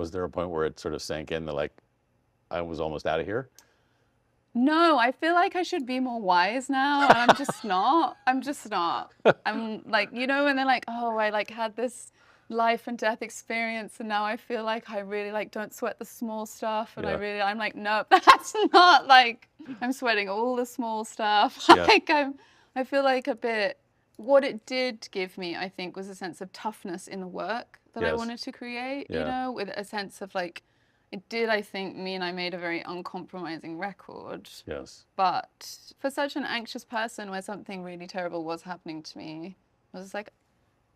Was there a point where it sort of sank in that like, I was almost out of here? No, I feel like I should be more wise now, and I'm just not. I'm just not. I'm like, you know, and they're like, oh, I like had this life and death experience, and now I feel like I really like don't sweat the small stuff, and Yeah. I'm like, nope, that's not like I'm sweating all the small stuff. Yeah. Like I feel like a bit. What it did give me, I think, was a sense of toughness in the work that I Yes. wanted to create. You Yeah. know, with a sense of like. It did, I think, mean I made a very uncompromising record. Yes. But for such an anxious person where something really terrible was happening to me, I was like,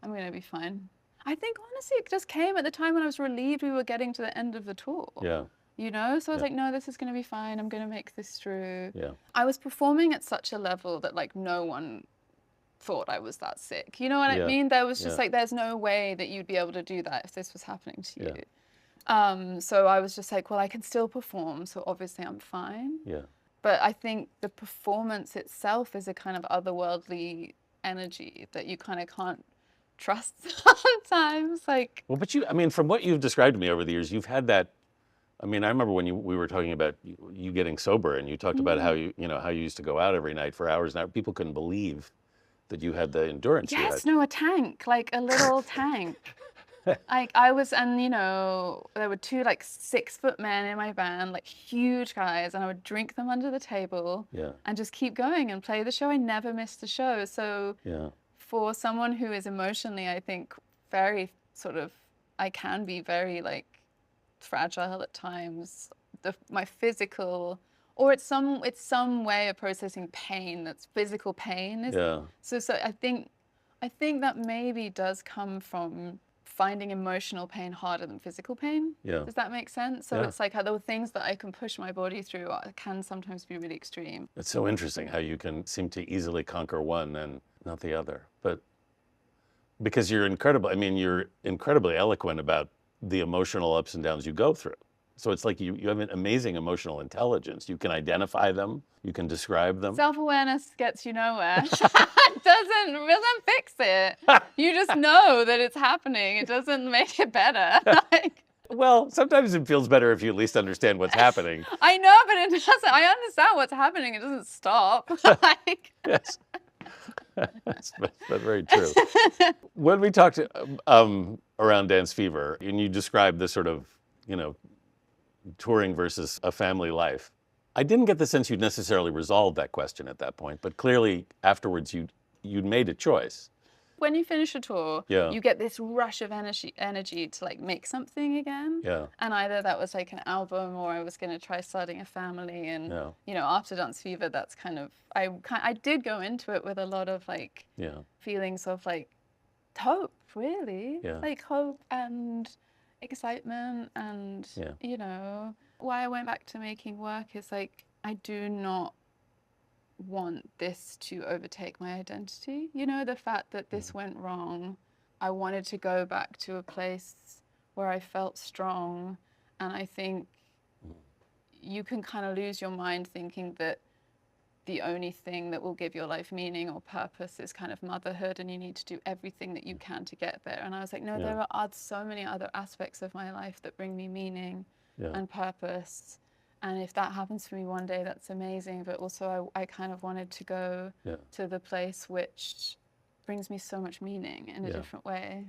I'm going to be fine. I think, honestly, it just came at the time when I was relieved we were getting to the end of the tour. Yeah. You know? So I was Yeah. like, no, this is going to be fine. I'm going to make this through. Yeah. I was performing at such a level that, like, no one thought I was that sick. You know what Yeah. I mean? There was just Yeah. like, there's no way that you'd be able to do that if this was happening to you. Yeah. So I was just like, well, I can still perform, so obviously I'm fine. Yeah. But I think the performance itself is a kind of otherworldly energy that you kind of can't trust sometimes. Like, Well, but you, I mean, from what you've described to me over the years, you've had that. I mean, I remember when we were talking about you getting sober, and you talked about how you know, how you used to go out every night for hours. Now people couldn't believe that you had the endurance you had. yes, no, a tank, like a little tank. Like I was, and you know, there were two like 6-foot men in my band, like huge guys, and I would drink them under the table Yeah. and just keep going and play the show. I never missed a show. So Yeah. for someone who is emotionally, I think, very sort of, I can be very like fragile at times. My physical, or it's some way of processing pain that's physical pain. Yeah. So I think that maybe does come from finding emotional pain harder than physical pain. Yeah. Does that make sense? So Yeah. it's like how the things that I can push my body through can sometimes be really extreme. It's so interesting how you can seem to easily conquer one and not the other. But because you're incredible, I mean, you're incredibly eloquent about the emotional ups and downs you go through. So it's like you have an amazing emotional intelligence. You can identify them, you can describe them. Self-awareness gets you nowhere. doesn't fix it. You just know that it's happening. It doesn't make it better. Like, Well, sometimes it feels better if you at least understand what's happening. I know, but it doesn't. I understand what's happening. It doesn't stop. Like, Yes. That's very true. When we talked around Dance Fever, and you described the sort of, you know, touring versus a family life, I didn't get the sense you'd necessarily resolved that question at that point, but clearly afterwards you'd made a choice. when you finish a tour, Yeah. you get this rush of energy to like make something again. Yeah. And either that was like an album, or I was going to try starting a family. And Yeah. you know, after Dance Fever, that's kind of I did go into it with a lot of like Yeah. feelings of like hope, really. Yeah. Like hope and excitement, and Yeah. you know, why I went back to making work is like I do not want this to overtake my identity. You know, the fact that this went wrong, I wanted to go back to a place where I felt strong. And I think you can kind of lose your mind thinking that the only thing that will give your life meaning or purpose is kind of motherhood, and you need to do everything that you can to get there. And I was like, no, Yeah. there are so many other aspects of my life that bring me meaning Yeah. and purpose. And if that happens for me one day, that's amazing. But also I kind of wanted to go Yeah. to the place which brings me so much meaning in a Yeah. different way.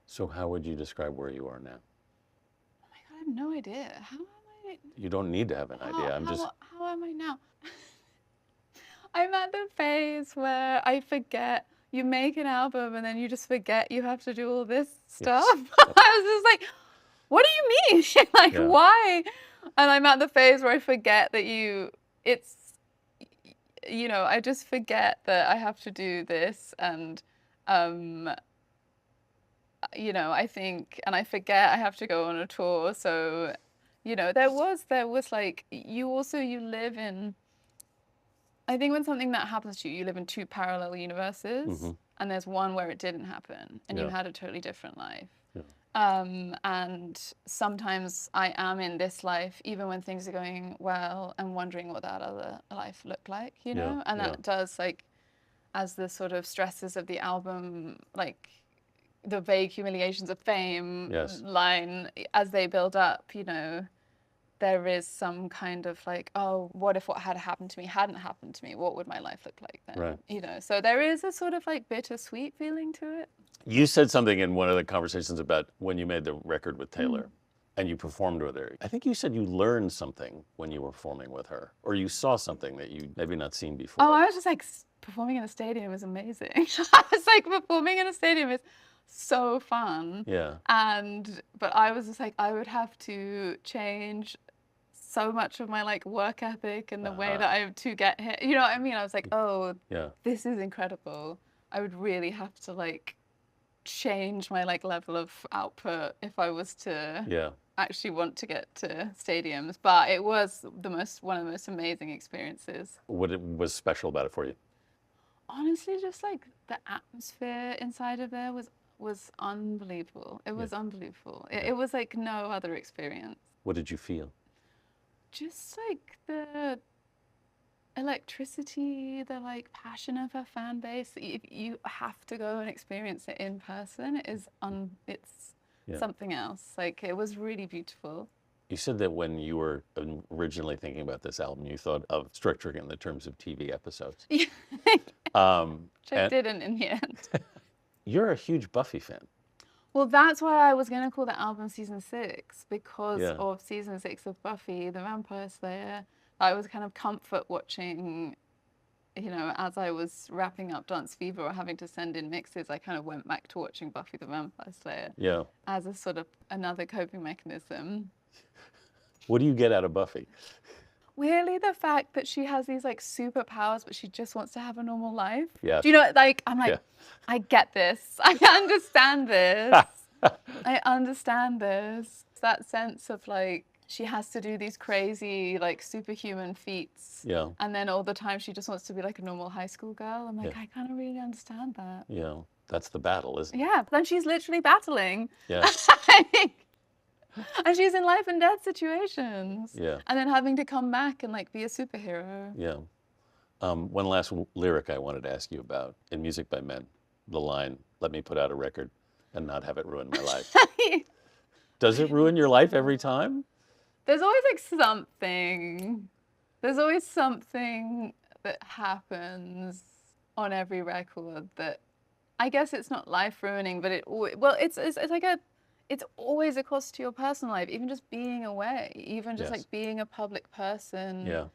So how would you describe where you are now? Oh my God, I have no idea. How am I? You don't need to have an idea. How am I now? I'm at the phase where I forget. You make an album and then you just forget you have to do all this stuff. I was just like, what do you mean? Like, Yeah. why? And I'm at the phase where I forget that you know, I just forget that I have to do this. And, you know, I think, and I forget I have to go on a tour. So, you know, there was like, you live in, I think when something that happens to you, you live in two parallel universes, and there's one where it didn't happen, and you Yeah. had a totally different life. Yeah. And sometimes I am in this life, even when things are going well, and wondering what that other life looked like, you know? Yeah, And yeah. that does, like, as the sort of stresses of the album, like, the vague humiliations of fame Yes. line, as they build up, there is some kind of like, oh, what if what had happened to me hadn't happened to me? What would my life look like then? Right. So there is a sort of like bittersweet feeling to it. You said something in one of the conversations about when you made the record with Taylor and you performed with her. I think you said you learned something when you were performing with her, or you saw something that you maybe not seen before. Oh, I was just like, performing in a stadium is amazing. I was like, performing in a stadium is so fun. Yeah. But I was just like, I would have to change so much of my like work ethic and the way that I to get here. You know what I mean? I was like, oh, Yeah. this is incredible. I would really have to like change my like level of output if I was to actually want to get to stadiums. But it was one of the most amazing experiences. What was special about it for you? Honestly, just like the atmosphere inside of there was unbelievable. It was unbelievable. It was like no other experience. What did you feel? Just like the electricity, the like passion of her fan base. You have to go and experience it in person. It's something else. Like it was really beautiful. You said that when you were originally thinking about this album, you thought of structuring it in the terms of TV episodes. Yeah. Which I didn't in the end. You're a huge Buffy fan. Well, that's why I was going to call the album Season 6, because Yeah. of Season 6 of Buffy, the Vampire Slayer. I was kind of comfort watching, as I was wrapping up Dance Fever or having to send in mixes, I kind of went back to watching Buffy the Vampire Slayer as a sort of another coping mechanism. What do you get out of Buffy? Really, the fact that she has these like superpowers, but she just wants to have a normal life. Yes. Do you know, like, I'm like, I get this. I understand this. I understand this. That sense of like, she has to do these crazy, like, superhuman feats. Yeah. And then all the time she just wants to be like a normal high school girl. I'm like, I kind of really understand that. Yeah. That's the battle, isn't it? Yeah. But then she's literally battling. Yeah. And she's in life and death situations. Yeah. And then having to come back and like be a superhero. Yeah. One last lyric I wanted to ask you about in Music by Men. The line, "Let me put out a record and not have it ruin my life." Does it ruin your life every time? There's always like something. There's always something that happens on every record that I guess it's not life ruining, but it's always a cost to your personal life, even just being away, even just like being a public person. Yeah.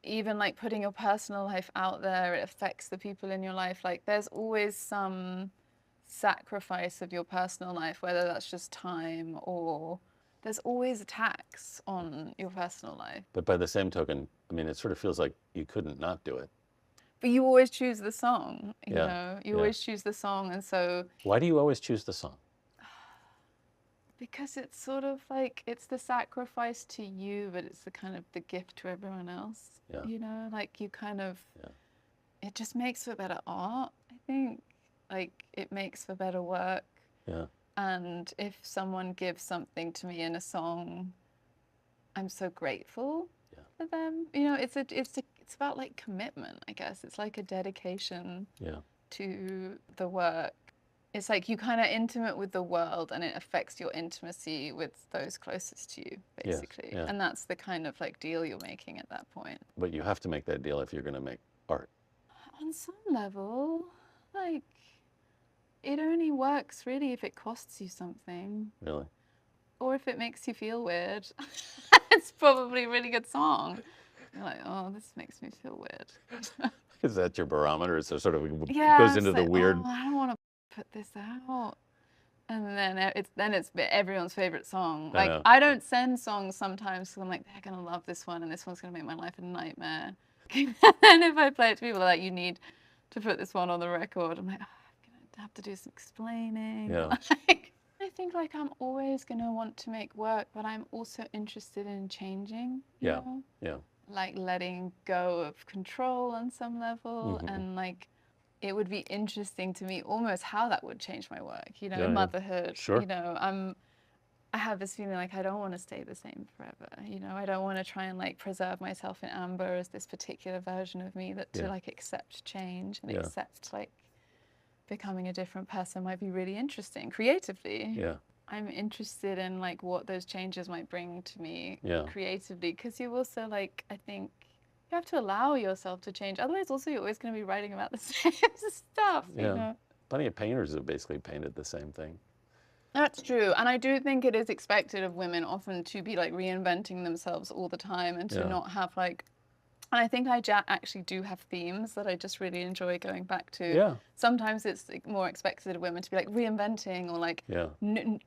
Even like putting your personal life out there, it affects the people in your life. Like there's always some sacrifice of your personal life, whether that's just time or there's always a tax on your personal life. But by the same token, I mean, it sort of feels like you couldn't not do it. But you always choose the song, you know? You always choose the song, and so... Why do you always choose the song? Because it's sort of like, it's the sacrifice to you, but it's the kind of the gift to everyone else. Yeah. You know, like you kind of... It just makes for better art, I think. Like, it makes for better work. Yeah. And if someone gives something to me in a song, I'm so grateful for them. You know, it's about like commitment, I guess. It's like a dedication to the work. It's like you kind of intimate with the world and it affects your intimacy with those closest to you, basically. Yeah. And that's the kind of like deal you're making at that point. But you have to make that deal if you're going to make art. On some level, like, it only works really if it costs you something. Really? Or if it makes you feel weird. It's probably a really good song. You're like, oh, this makes me feel weird. Is that your barometer? It's a sort of Yeah, goes into the like, weird. Oh, I don't want to put this out. And then it's everyone's favorite song. Like I don't send songs sometimes because I'm like, they're gonna love this one and this one's gonna make my life a nightmare. And if I play it to people, they're like, you need to put this one on the record. I'm like, oh, I'm gonna have to do some explaining. Yeah. Like, I think like I'm always gonna want to make work, but I'm also interested in changing. You know? Yeah. Like letting go of control on some level, and like it would be interesting to me almost how that would change my work. You know, motherhood. Sure. You know, I have this feeling like I don't want to stay the same forever. You know, I don't want to try and like preserve myself in amber as this particular version of me that to like accept change and accept like becoming a different person might be really interesting creatively. Yeah. I'm interested in like what those changes might bring to me Yeah. creatively, because you also like, I think you have to allow yourself to change. Otherwise, also you're always going to be writing about the same stuff. Yeah. You know? Plenty of painters have basically painted the same thing. That's true, and I do think it is expected of women often to be like reinventing themselves all the time and to Yeah. not have like. And I think I actually do have themes that I just really enjoy going back to. Yeah. Sometimes it's like more expected of women to be like reinventing or like Yeah.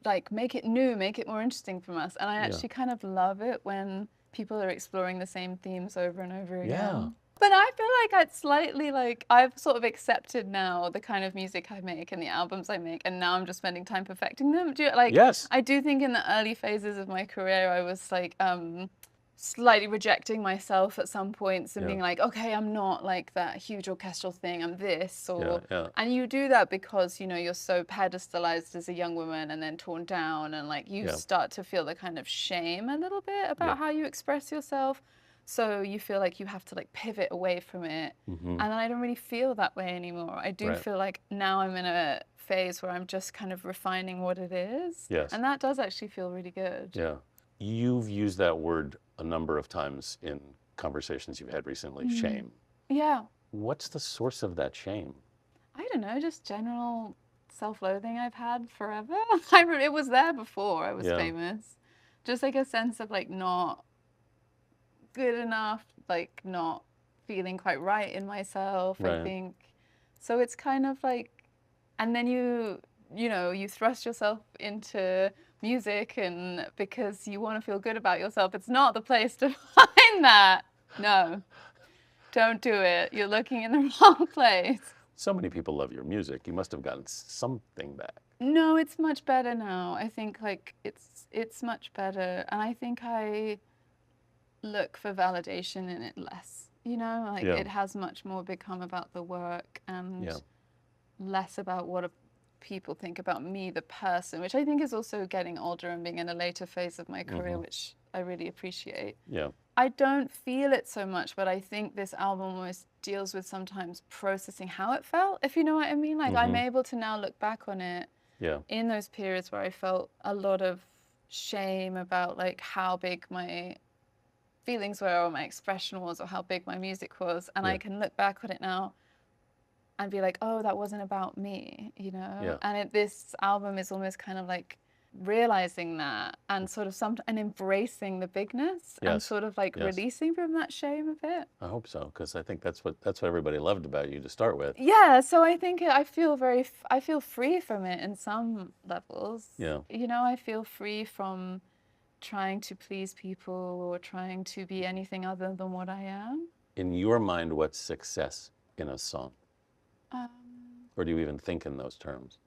like make it new, make it more interesting from us. And I Yeah. actually kind of love it when people are exploring the same themes over and over again. Yeah. But I feel like I'd slightly like, I've sort of accepted now the kind of music I make and the albums I make, and now I'm just spending time perfecting them. Yes. I do think in the early phases of my career, I was like, slightly rejecting myself at some points and Yeah. being like, okay, I'm not like that huge orchestral thing, I'm this, or Yeah. and you do that because, you know, you're so pedestalized as a young woman and then torn down, and like you Yeah. start to feel the kind of shame a little bit about how you express yourself. So you feel like you have to like pivot away from it. Mm-hmm. And I don't really feel that way anymore. I do Right. feel like now I'm in a phase where I'm just kind of refining what it is. Yes. And that does actually feel really good. Yeah. You've used that word a number of times in conversations you've had recently, shame. Yeah. What's the source of that shame? I don't know, just general self-loathing I've had forever. It was there before I was famous. Just like a sense of like not good enough, like not feeling quite right in myself, Right. I think. So it's kind of like, and then you know, you thrust yourself into music, and because you want to feel good about yourself, it's not the place to find that. No, don't do it. You're looking in the wrong place. So many people love your music. You must have gotten something back. No, it's much better now. I think like it's much better, and I think I look for validation in it less. You know, like it has much more become about the work and less about what people think about me, the person, which I think is also getting older and being in a later phase of my career, which I really appreciate. Yeah. I don't feel it so much, but I think this album almost deals with sometimes processing how it felt, if you know what I mean. Like I'm able to now look back on it in those periods where I felt a lot of shame about like how big my feelings were or my expression was or how big my music was. And I can look back on it now and be like, oh, that wasn't about me, you know? Yeah. And this album is almost kind of like realizing that and sort of and embracing the bigness and sort of like releasing from that shame a bit. I hope so, because I think that's what everybody loved about you to start with. Yeah, so I think I feel free from it in some levels. Yeah. You know, I feel free from trying to please people or trying to be anything other than what I am. In your mind, what's success in a song? Or do you even think in those terms?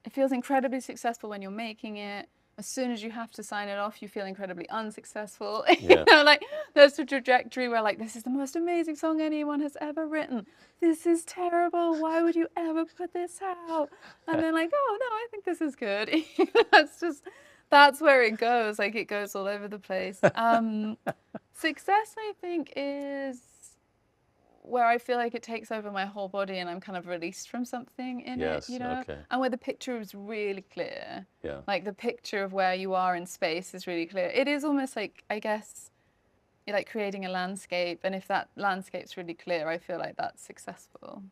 It feels incredibly successful when you're making it. As soon as you have to sign it off, you feel incredibly unsuccessful. You know, like there's a trajectory where like, this is the most amazing song anyone has ever written. This is terrible. Why would you ever put this out? And then like, oh no, I think this is good. That's where it goes. Like it goes all over the place. Success, I think, is where I feel like it takes over my whole body and I'm kind of released from something in it, you know? Okay. And where the picture is really clear. Yeah. Like the picture of where you are in space is really clear. It is almost like, I guess, you're like creating a landscape. And if that landscape's really clear, I feel like that's successful.